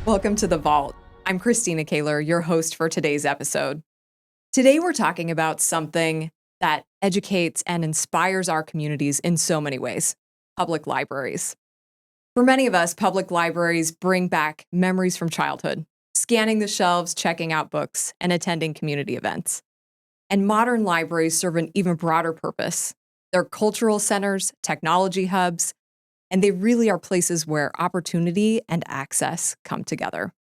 Welcome to The Vault. I'm Christina Kahler, your host for today's episode. Today we're talking about something that educates and inspires our communities in so many ways: public libraries. For many of us, public libraries bring back memories from childhood, scanning the shelves, checking out books, and attending community events. And modern libraries serve an even broader purpose. They're cultural centers, technology hubs, and they really are places where opportunity and access come together.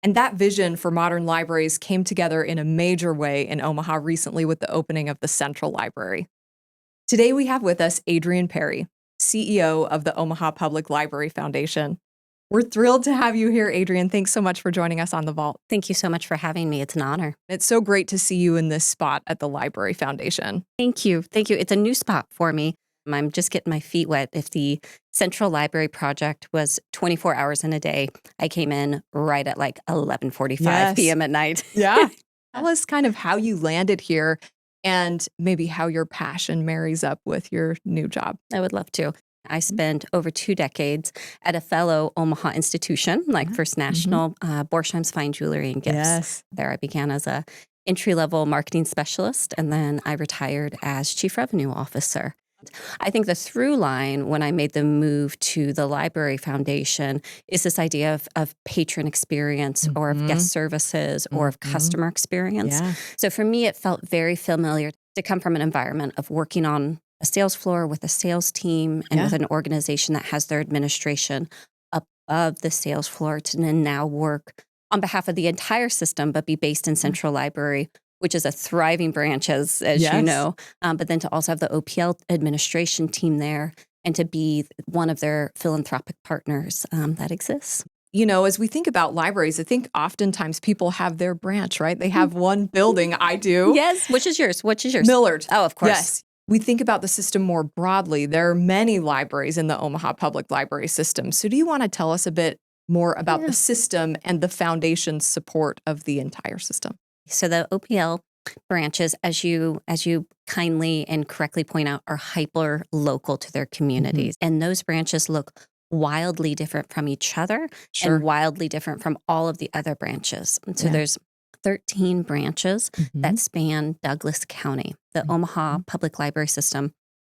And that vision for modern libraries came together in a major way in Omaha recently with the opening of the Central Library. Today we have with us Adrienne Perry, CEO of the Omaha Public Library Foundation. We're thrilled to have you here, Adrienne. Thanks so much for joining us on The Vault. Thank you so much for having me. It's an honor. It's so great to see you in this spot at the Library Foundation. Thank you. Thank you. It's a new spot for me. I'm just getting my feet wet. If the Central Library project was 24 hours in a day, I came in right at like 11:45 p.m. at night. Yeah. Tell us kind of how you landed here and maybe how your passion marries up with your new job. I would love to. I spent over 2 decades at a fellow Omaha institution, like First National, Borsheim's Fine Jewelry and Gifts. Yes. There I began as a entry-level marketing specialist, and then I retired as chief revenue officer. I think the through line when I made the move to the Library Foundation is this idea of patron experience or of guest services or of customer experience. Yeah. So for me, it felt very familiar to come from an environment of working on a sales floor with a sales team and with an organization that has their administration above the sales floor to then now work on behalf of the entire system, but be based in Central Library, which is a thriving branch, as you know, but then to also have the OPL administration team there and to be one of their philanthropic partners that exists. You know, as we think about libraries, I think oftentimes people have their branch, right? They have one building. I do. Yes. Which is yours? Millard. Oh, of course. Yes. We think about the system more broadly. There are many libraries in the Omaha Public Library system. So do you want to tell us a bit more about the system and the foundation's support of the entire system? So the OPL branches, as you kindly and correctly point out, are hyper local to their communities. And those branches look wildly different from each other and wildly different from all of the other branches. And so there's 13 branches that span Douglas County. The Omaha Public Library System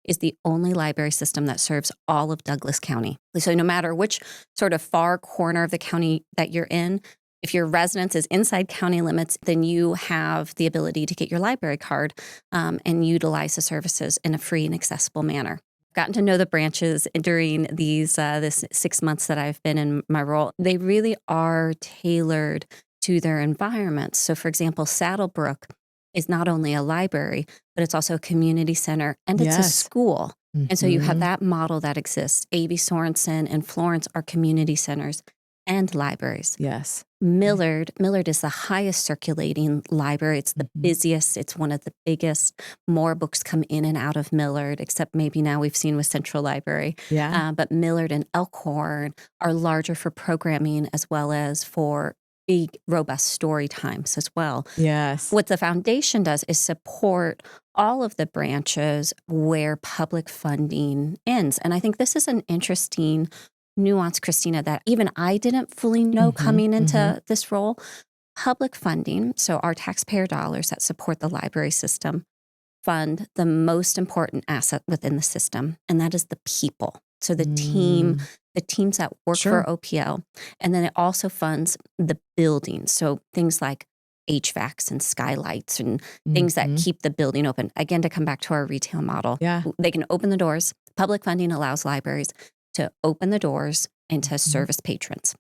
is the only library system that serves all of Douglas County. So no matter which sort of far corner of the county that you're in, if your residence is inside county limits, then you have the ability to get your library card and utilize the services in a free and accessible manner. I've gotten to know the branches during this 6 months that I've been in my role. They really are tailored to their environments. So, for example, Saddlebrook is not only a library, but it's also a community center and it's a school. And so you have that model that exists. A.B. Sorensen and Florence are community centers and libraries. Yes. Millard is the highest circulating library. It's the busiest. It's one of the biggest. More books come in and out of Millard, except maybe now we've seen with Central Library. Yeah. But Millard and Elkhorn are larger for programming as well as for big, robust story times as well. Yes. What the foundation does is support all of the branches where public funding ends. And I think this is an interesting nuance, Christina, that even I didn't fully know coming into this role. Public funding, so our taxpayer dollars that support the library system, fund the most important asset within the system, and that is the people. So the teams that work for OPL, and then it also funds the buildings. So things like HVACs and skylights and things that keep the building open. Again, to come back to our retail model, they can open the doors. Public funding allows libraries to open the doors and to service patrons.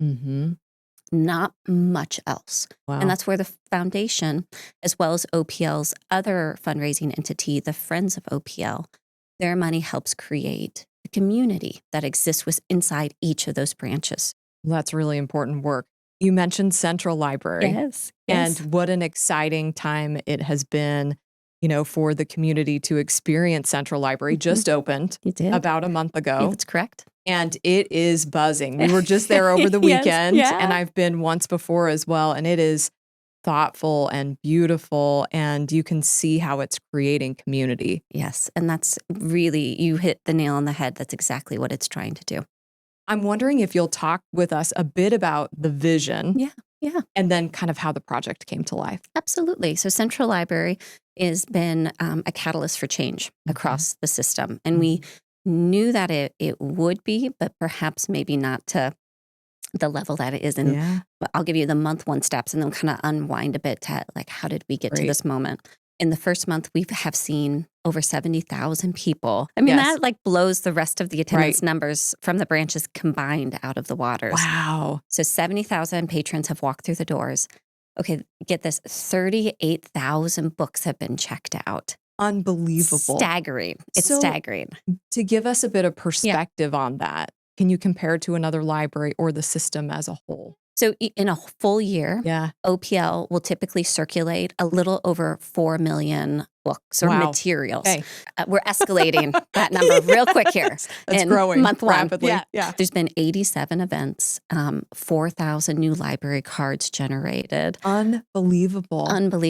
Not much else. Wow. And that's where the foundation, as well as OPL's other fundraising entity, the Friends of OPL, their money helps create the community that exists inside each of those branches. Well, that's really important work. You mentioned Central Library. Yes. And what an exciting time it has been, you know, for the community to experience Central Library. Just opened about a month ago. Yeah, that's correct. And it is buzzing. We were just there over the weekend, and I've been once before as well. And it is thoughtful and beautiful, and you can see how it's creating community. Yes, and that's really, you hit the nail on the head. That's exactly what it's trying to do. I'm wondering if you'll talk with us a bit about the vision. Yeah. And then kind of how the project came to life. Absolutely. So Central Library has been a catalyst for change across the system. And we knew that it would be, but perhaps maybe not to the level that it is. And I'll give you the month one steps and then kind of unwind a bit to like, how did we get to this moment? In the first month, we have seen over 70,000 people. I mean, that like blows the rest of the attendance numbers from the branches combined out of the waters. Wow. So 70,000 patrons have walked through the doors. Okay, get this, 38,000 books have been checked out. Unbelievable. Staggering. It's staggering. To give us a bit of perspective on that, can you compare it to another library or the system as a whole? So in a full year, OPL will typically circulate a little over 4 million books or materials. Okay. We're escalating that number real quick here. It's growing month rapidly. One. Yeah. There's been 87 events, 4,000 new library cards generated. Unbelievable.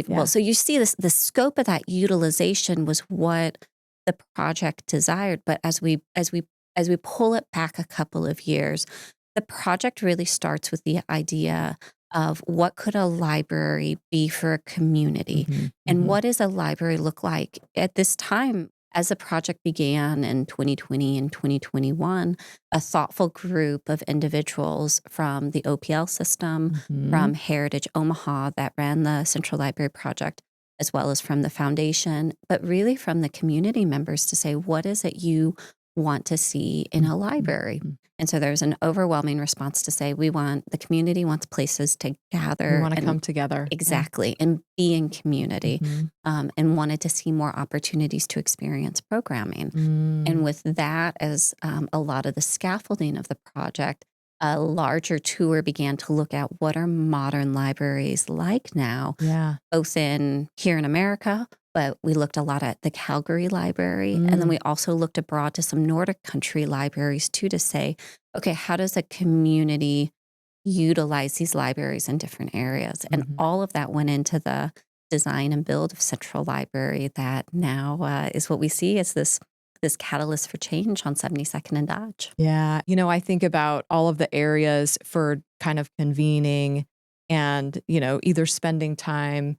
Yeah. So you see this, the scope of that utilization was what the project desired. But as we pull it back a couple of years, the project really starts with the idea of what could a library be for a community and what does a library look like at this time. As the project began in 2020 and 2021, a thoughtful group of individuals from the OPL system, from Heritage Omaha that ran the Central Library Project, as well as from the foundation, but really from the community members to say, what is it you want to see in a library? And so there's an overwhelming response to say, the community wants places to gather. We want to come together. Exactly. And be in community and wanted to see more opportunities to experience programming. And with that as a lot of the scaffolding of the project, a larger tour began to look at what are modern libraries like now, both here in America, but we looked a lot at the Calgary Library. And then we also looked abroad to some Nordic country libraries too, to say, okay, how does a community utilize these libraries in different areas? And all of that went into the design and build of Central Library that now is what we see as this catalyst for change on 72nd and Dodge. Yeah. I think about all of the areas for kind of convening and, either spending time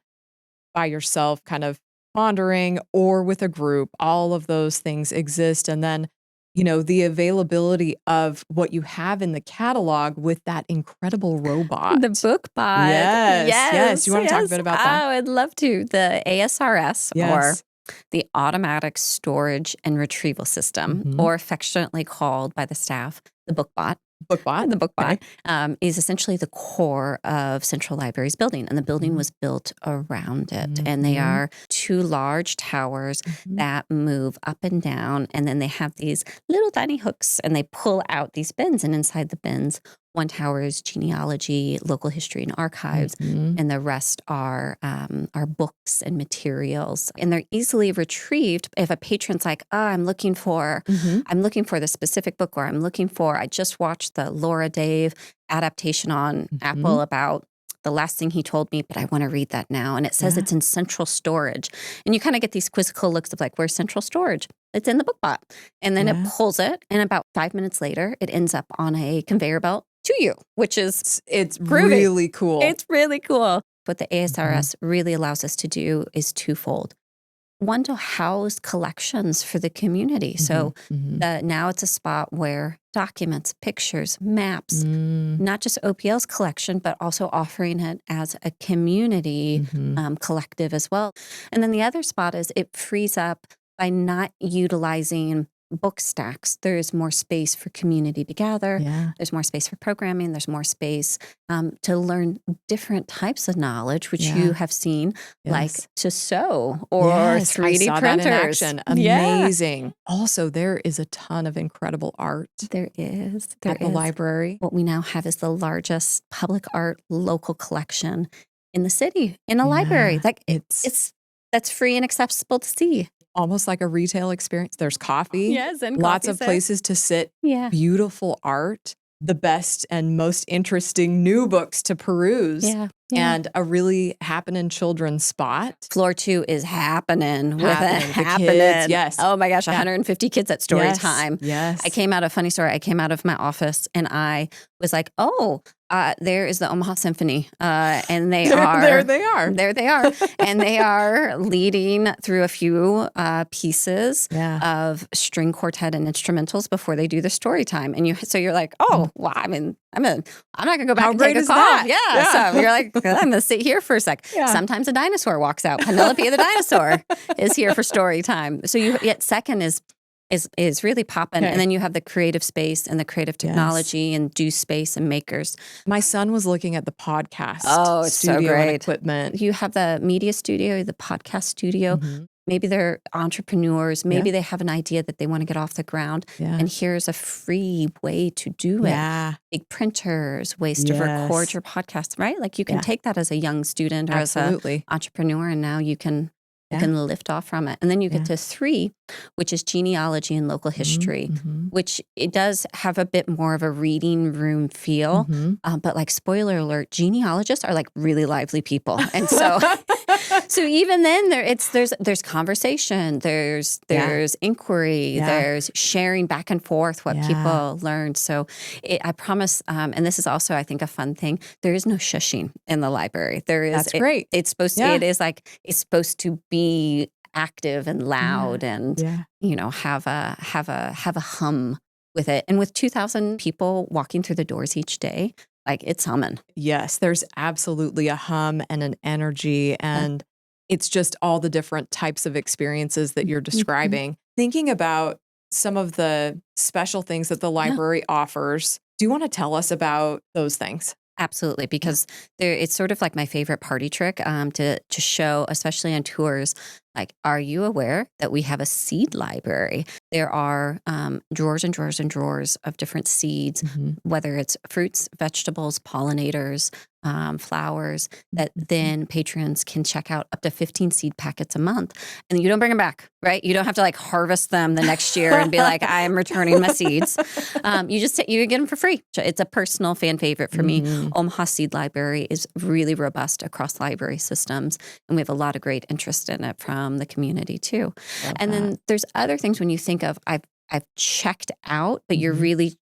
by yourself, kind of pondering, or with a group. All of those things exist. And then, the availability of what you have in the catalog with that incredible robot. The BookBot. Yes. You want to talk a bit about that? Oh, I'd love to. The ASRS, or the Automatic Storage and Retrieval System, or affectionately called by the staff, the BookBot. The BookBot is essentially the core of Central Library's building, and the building was built around it. And they are two large towers that move up and down, and then they have these little tiny hooks, and they pull out these bins, and inside the bins, one tower is genealogy, local history, and archives, and the rest are books and materials. And they're easily retrieved if a patron's like, I'm looking for the specific book, or I just watched the Laura Dave adaptation on Apple about the last thing he told me, but I want to read that now. And it says it's in central storage. And you kind of get these quizzical looks of like, where's central storage? It's in the BookBot. And then it pulls it, and about 5 minutes later, it ends up on a conveyor belt to you, which is it's really cool. It's really cool. What the ASRS really allows us to do is twofold. One, to house collections for the community. So now it's a spot where documents, pictures, maps, not just OPL's collection, but also offering it as a community collective as well. And then the other spot is it frees up by not utilizing book stacks. There is more space for community to gather. There's more space for programming. There's more space to learn different types of knowledge, which you have seen, like to sew or 3D I saw printers. That in action. Amazing. Also, there is a ton of incredible art. There is. At the library. What we now have is the largest public art local collection in the city, in a library. Like that's free and accessible to see. Almost like a retail experience. There's coffee. And lots of places to sit. Beautiful art. The best and most interesting new books to peruse. and a really happening children's spot. Floor 2 is happening. The kids, yes. Oh my gosh, 150 kids at story time. Yes. Funny story, I came out of my office and I was like, there is the Omaha Symphony. And they are. There they are. There they are. And they are leading through a few pieces of string quartet and instrumentals before they do the story time. And so you're like, well, I'm not going to go back and take a call. Yeah. So you're like, I'm going to sit here for a sec. Yeah. Sometimes a dinosaur walks out. Penelope the dinosaur is here for story time. So yet second is really popping. Okay. And then you have the creative space and the creative technology and do space and makers. My son was looking at the podcast it's studio so great. And equipment. You have the media studio, the podcast studio. Mm-hmm. Maybe they're entrepreneurs. Maybe they have an idea that they want to get off the ground. Yeah. And here's a free way to do it. Yeah. Big printers, ways to record your podcast, right? Like you can take that as a young student or as an entrepreneur, and now you can lift off from it. And then you get to 3, which is genealogy and local history, which it does have a bit more of a reading room feel. But like, spoiler alert, genealogists are like really lively people. And so even then there's conversation, there's inquiry, there's sharing back and forth what people learn. So I promise, and this is also, I think, a fun thing, there is no shushing in the library. That's great. It's supposed to, it's supposed to be active and loud and have a hum with it. And with 2,000 people walking through the doors each day, like, it's humming. Yes, there's absolutely a hum and an energy, and it's just all the different types of experiences that you're describing. Thinking about some of the special things that the library offers, do you want to tell us about those things? Absolutely, because it's sort of like my favorite party trick to show, especially on tours. Like, are you aware that we have a seed library? There are drawers and drawers and drawers of different seeds, whether it's fruits, vegetables, pollinators, flowers, that then patrons can check out up to 15 seed packets a month. And you don't bring them back, right? You don't have to like harvest them the next year and be like, I'm returning my seeds. You get them for free. It's a personal fan favorite for me. Omaha Seed Library is really robust across library systems, and we have a lot of great interest in it from the community too. And then there's other things when you think of, I've checked out, but you're really,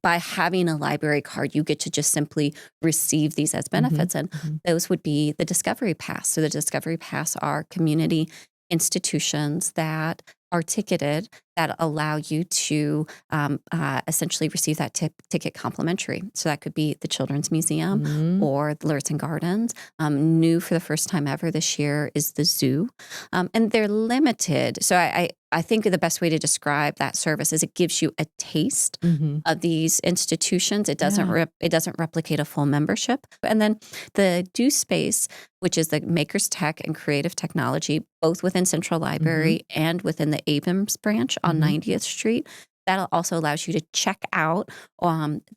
by having a library card, you get to just simply receive these as benefits. And those would be the Discovery Pass. So the Discovery Pass are community institutions that are ticketed that allow you to essentially receive that ticket complimentary. So that could be the Children's Museum or the Lurton Gardens. New for the first time ever this year is the zoo. And they're limited. So I think the best way to describe that service is it gives you a taste of these institutions. It doesn't replicate a full membership. And then the Do Space, which is the Makers Tech and Creative Technology, both within Central Library and within the Abrams branch on 90th Street. That also allows you to check out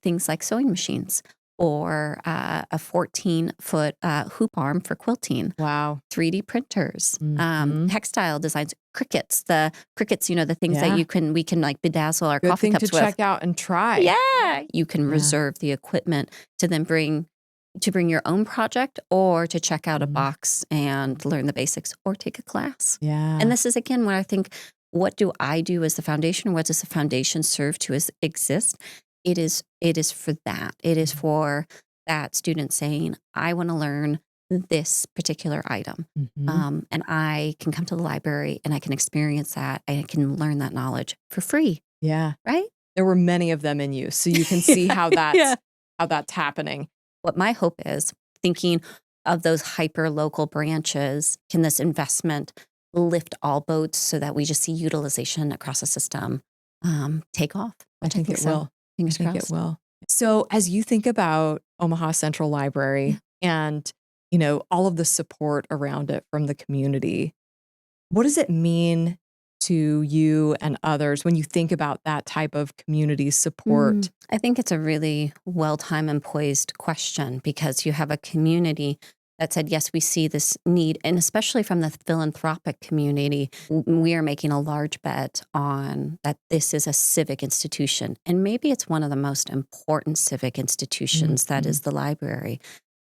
things like sewing machines or a 14-foot hoop arm for quilting. Wow. 3D printers, textile designs, crickets, the things that we can like bedazzle our coffee cups with. Good thing to check out and try. Yeah. You can reserve the equipment to then bring your own project, or to check out a box and learn the basics, or take a class. Yeah. And this is, again, when I think, what do I do as the foundation? What does the foundation serve to exist? It is for that. It is for that student saying, I want to learn this particular item. And I can come to the library and I can experience that. I can learn that knowledge for free. Yeah. Right? There were many of them in use. So you can see how that's happening. What my hope is, thinking of those hyper-local branches, can this investment lift all boats so that we just see utilization across the system take off? I think it will. Fingers crossed. It will. So as you think about Omaha Central Library and, all of the support around it from the community, what does it mean to you and others when you think about that type of community support? I think it's a really well-timed and poised question, because you have a community that said, yes, we see this need. And especially from the philanthropic community, we are making a large bet on that this is a civic institution. And maybe it's one of the most important civic institutions, that is the library.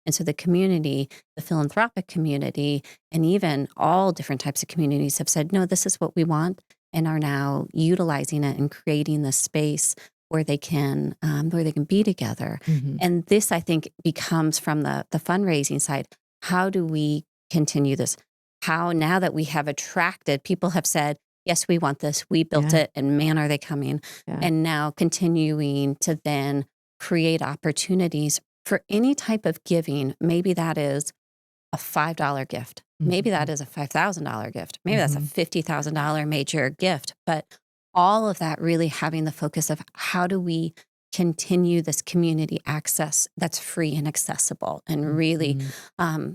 And so the community, the philanthropic community, and even all different types of communities have said, no, this is what we want, and are now utilizing it and creating the space where they can be together. Mhm. And this, I think, becomes from the fundraising side. How do we continue this? How, now that we have attracted, people have said, yes, we want this, we built Yeah. it, and man, are they coming. Yeah. And now continuing to then create opportunities for any type of giving. Maybe that is a $5 gift. Maybe that is a $5,000 gift. Maybe that's a $50,000 major gift. But all of that really having the focus of how do we continue this community access that's free and accessible, and really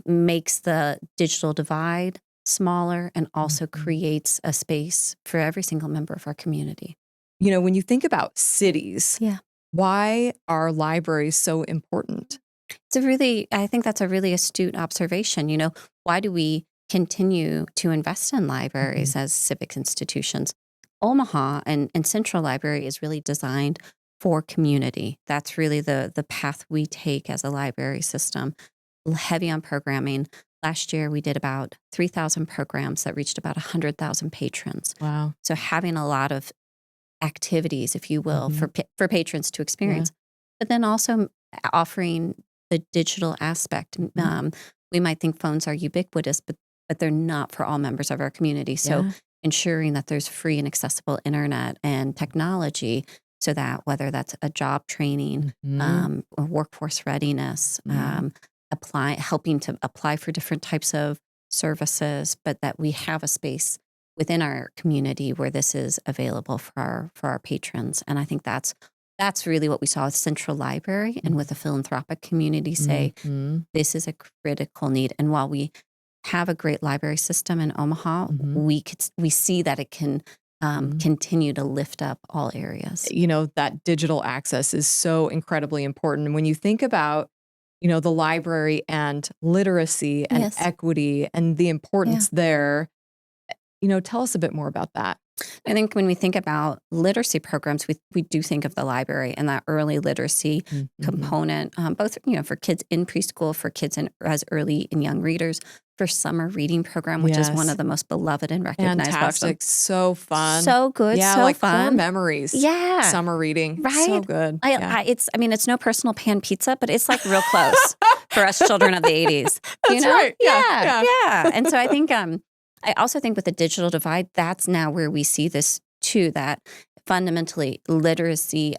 makes the digital divide smaller, and also creates a space for every single member of our community. You know, when you think about cities, Yeah. why are libraries so important? I think that's a really astute observation. You know, why do we continue to invest in libraries as civic institutions? Omaha and Central Library is really designed for community. That's really the path we take as a library system. Heavy on programming. Last year, we did about 3,000 programs that reached about 100,000 patrons. Wow. So having a lot of activities, if you will, for patrons to experience, but then also offering the digital aspect. We might think phones are ubiquitous, but they're not for all members of our community. So ensuring that there's free and accessible internet and technology, so that whether that's a job training, or workforce readiness, helping to apply for different types of services, but that we have a space within our community where this is available for our patrons. And I think that's really what we saw with Central Library and with the philanthropic community say, this is a critical need. And while we have a great library system in Omaha, we see that it can continue to lift up all areas. You know, that digital access is so incredibly important. And when you think about, you know, the library and literacy and equity and the importance there, you know, tell us a bit more about that. I think when we think about literacy programs, we do think of the library and that early literacy component, both, you know, for kids in preschool, for kids as early and young readers, for summer reading program, which is one of the most beloved and recognized. Fantastic. So fun. So good. Yeah, so like fun. core memories. Yeah. Summer reading. Right. So good. It's no personal pan pizza, but it's like real close for us children of the 80s. That's right. Yeah. And so I think, I also think with the digital divide, that's now where we see this too, that fundamentally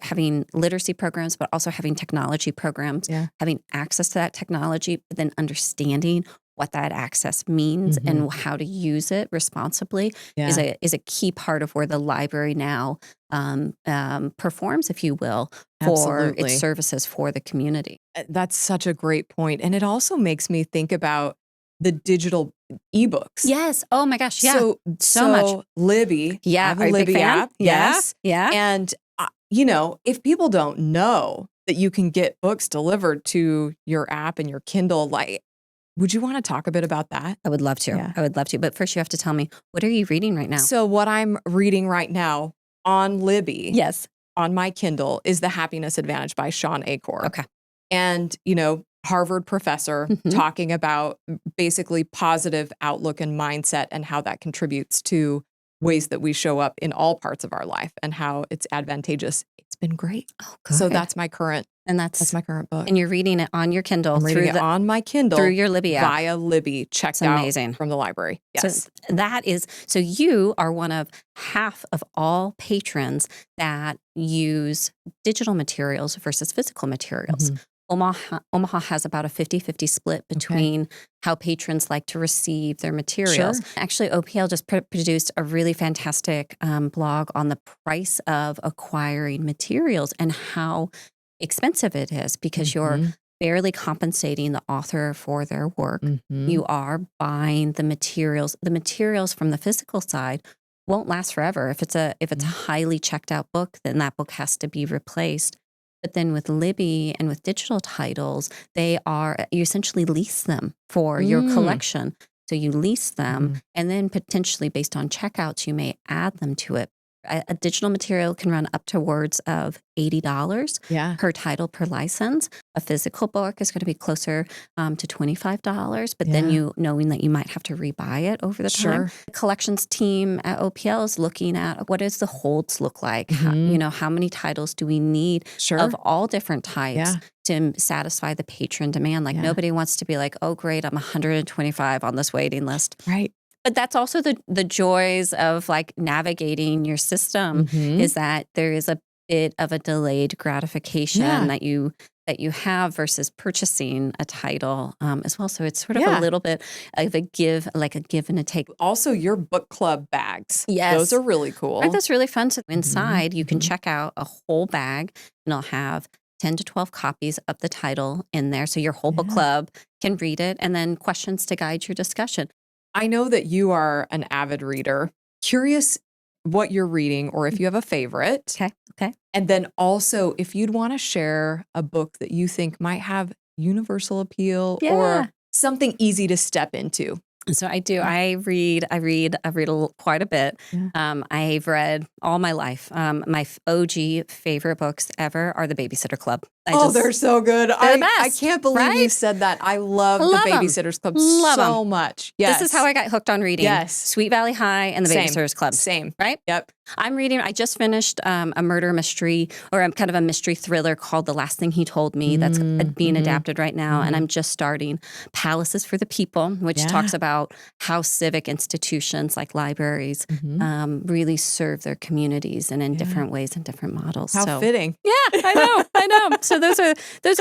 having literacy programs, but also having technology programs, having access to that technology, but then understanding what that access means and how to use it responsibly is a key part of where the library now performs, if you will, for its services for the community. That's such a great point. And it also makes me think about the digital eBooks. Yes. Oh my gosh. Yeah. So much. Libby. Yeah. The Libby app. Yes. Yeah. And, you know, if people don't know that you can get books delivered to your app and your Kindle, would you want to talk a bit about that? I would love to. Yeah. I would love to. But first you have to tell me, what are you reading right now? So what I'm reading right now on Libby, on my Kindle, is The Happiness Advantage by Sean Achor. Okay. And, you know, Harvard professor talking about basically positive outlook and mindset and how that contributes to ways that we show up in all parts of our life and how it's advantageous. It's been great. Oh, good. So that's my current my current book. And you're reading it on your Kindle. I'm reading it on my Kindle through your Libby app. Via Libby, checked out from the library. Yes. So you are one of half of all patrons that use digital materials versus physical materials. Omaha has about a 50-50 split between how patrons like to receive their materials. Sure. Actually, OPL just produced a really fantastic blog on the price of acquiring materials and how expensive it is, because you're barely compensating the author for their work. You are buying the materials. The materials from the physical side won't last forever. If it's a highly checked out book, then that book has to be replaced. But then with Libby and with digital titles, you essentially lease them for your collection. So you lease them, and then potentially based on checkouts, you may add them to it. A digital material can run up to words of $80 per title per license. A physical book is going to be closer to $25, but then you knowing that you might have to rebuy it over the time. The collections team at OPL is looking at what does the holds look like? How many titles do we need of all different types to satisfy the patron demand? Like nobody wants to be like, oh, great, I'm 125 on this waiting list. Right. But that's also the joys of like navigating your system is that there is a bit of a delayed gratification that you have versus purchasing a title as well. So it's sort of a little bit of a give and a take. Also, your book club bags. Yes. Those are really cool. Right, that's really fun. So inside, you can check out a whole bag and it'll have 10 to 12 copies of the title in there. So your whole book club can read it and then questions to guide your discussion. I know that you are an avid reader. Curious what you're reading or if you have a favorite. Okay. And then also if you'd want to share a book that you think might have universal appeal or something easy to step into. So I do. I read quite a bit. I've read all my life. My OG favorite books ever are The Babysitter Club. They're so good. They're the best, I can't believe you said that. I love The Babysitter's Club so much. Yes. This is how I got hooked on reading. Yes. Sweet Valley High and The Babysitter's Club. Same. Right? Yep. I just finished a murder mystery or kind of a mystery thriller called The Last Thing He Told Me that's being adapted right now. And I'm just starting Palaces for the People, which talks about how civic institutions like libraries really serve their communities and in different ways and different models. How fitting. Yeah, I know. So those are,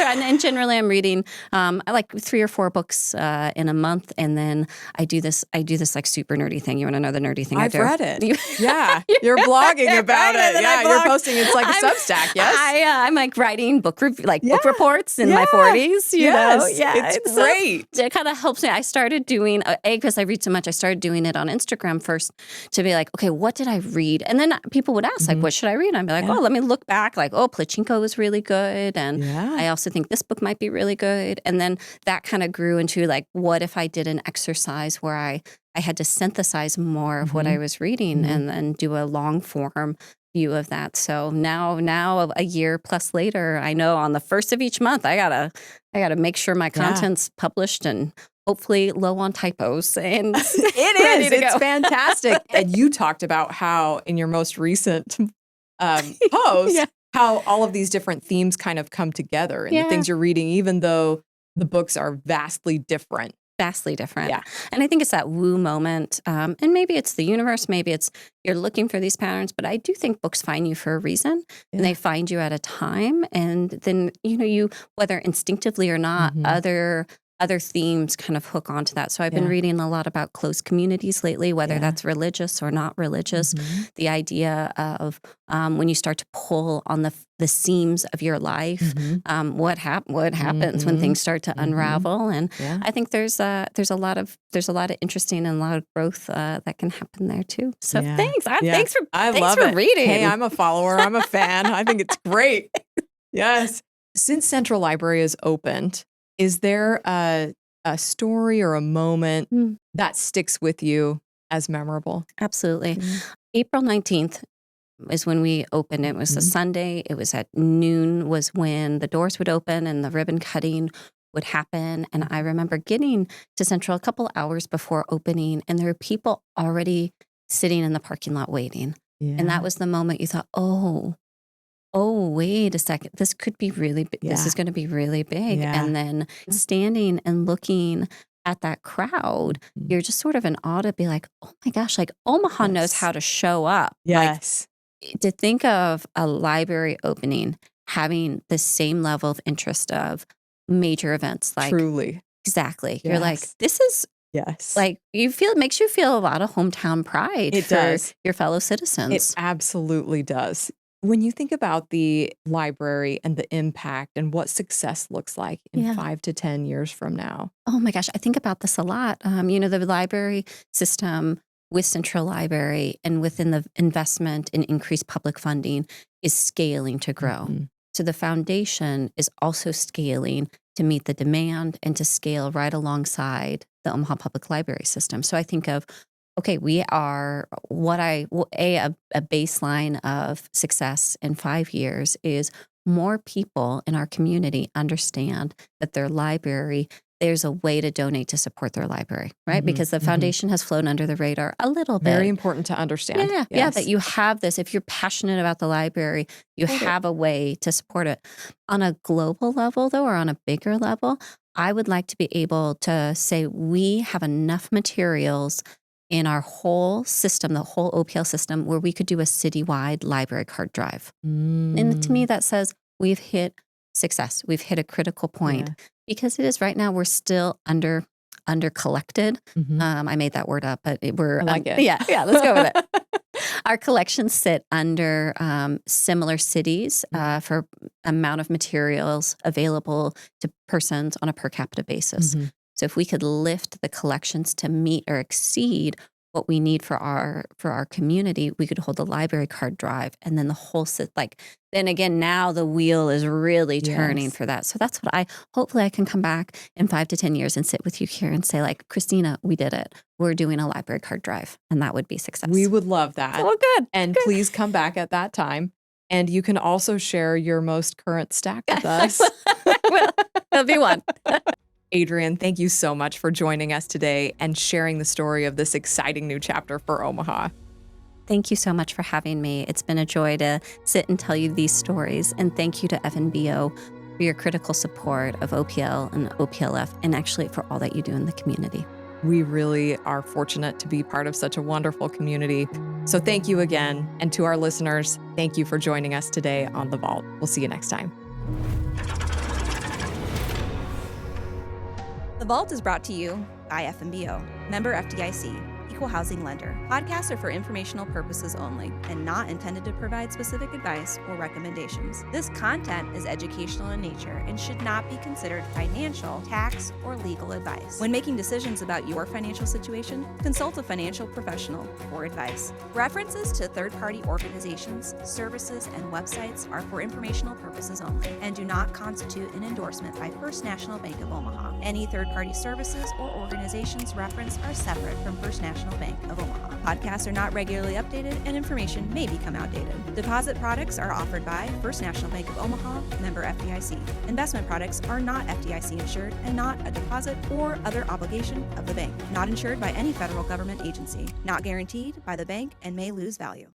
and generally I'm reading, I like 3 or 4 books in a month. And then I do this like super nerdy thing. You want to know the nerdy thing I do? I've read it. Yeah. You're blogging about it. Yeah. You're posting. It's like a Substack. Yes. I'm like writing book reports in my 40s. You know? Yeah. It's great. So it kind of helps me. I started doing, because I read so much, I started doing it on Instagram first to be like, okay, what did I read? And then people would ask, like, what should I read? And I'd be like, let me look back. Like, Pachinko was really good. And I also think this book might be really good. And then that kind of grew into like, what if I did an exercise where I had to synthesize more of what I was reading and then do a long form view of that. So now a year plus later, I know on the first of each month, I gotta make sure my content's published and hopefully low on typos. And it's fantastic. And you talked about how in your most recent post, how all of these different themes kind of come together in the things you're reading, even though the books are vastly different. Yeah. And I think it's that woo moment. And maybe it's the universe, maybe it's you're looking for these patterns, but I do think books find you for a reason and they find you at a time. And then, you, whether instinctively or not, other themes kind of hook onto that. So I've been reading a lot about close communities lately, whether that's religious or not religious. The idea of when you start to pull on the seams of your life, what happens when things start to unravel. And I think there's a lot of interesting and a lot of growth that can happen there too. So thanks. Thanks for reading. Hey, I'm a follower. I'm a fan. I think it's great. Yes. Since Central Library is opened, is there a story or a moment that sticks with you as memorable? Absolutely. April 19th is when we opened. It was a Sunday. It was at noon was when the doors would open and the ribbon cutting would happen. And I remember getting to Central a couple hours before opening, and there were people already sitting in the parking lot waiting. And that was the moment you thought, oh, wait a second. This could be really big. This is going to be really big. And then standing and looking at that crowd, you're just sort of in awe to be like, oh my gosh, like Omaha knows how to show up. Yes. Like, to think of a library opening having the same level of interest of major events. Like, truly. Exactly. You're like, this is like, it makes you feel a lot of hometown pride for your fellow citizens. It absolutely does. When you think about the library and the impact and what success looks like in 5 to 10 years from now. Oh my gosh, I think about this a lot. The library system with Central Library and within the investment in increased public funding is scaling to grow. So the foundation is also scaling to meet the demand and to scale right alongside the Omaha Public Library system. So I think of okay, we are a baseline of success in 5 years is more people in our community understand that their library, there's a way to donate to support their library, right? Because the foundation has flown under the radar a little bit. Very important to understand. Yeah, that you have this. If you're passionate about the library, you have a way to support it. On a global level, though, or on a bigger level, I would like to be able to say we have enough materials in our whole system, the whole OPL system, where we could do a citywide library card drive. And to me, that says we've hit success. We've hit a critical point because it is right now we're still under collected. I made that word up, but we're I like it. Yeah, let's go with it. Our collections sit under similar cities for amount of materials available to persons on a per capita basis. So if we could lift the collections to meet or exceed what we need for our community, we could hold the library card drive, and then the whole then again, now the wheel is really turning for that. So that's what hopefully I can come back in 5 to 10 years and sit with you here and say, like, Christina, we did it. We're doing a library card drive, and that would be success. We would love that. Oh, good. And please come back at that time. And you can also share your most current stack with us. Well, that'll be one. Adrienne, thank you so much for joining us today and sharing the story of this exciting new chapter for Omaha. Thank you so much for having me. It's been a joy to sit and tell you these stories. And thank you to FNBO for your critical support of OPL and OPLF, and actually for all that you do in the community. We really are fortunate to be part of such a wonderful community. So thank you again. And to our listeners, thank you for joining us today on The Vault. We'll see you next time. The Vault is brought to you by FNBO, member FDIC, equal housing lender. Podcasts are for informational purposes only and not intended to provide specific advice or recommendations. This content is educational in nature and should not be considered financial, tax, or legal advice. When making decisions about your financial situation, consult a financial professional for advice. References to third-party organizations, services, and websites are for informational purposes only and do not constitute an endorsement by First National Bank of Omaha. Any third-party services or organizations referenced are separate from First National Bank of Omaha. Podcasts are not regularly updated and information may become outdated. Deposit products are offered by First National Bank of Omaha, member FDIC. Investment products are not FDIC insured and not a deposit or other obligation of the bank. Not insured by any federal government agency. Not guaranteed by the bank and may lose value.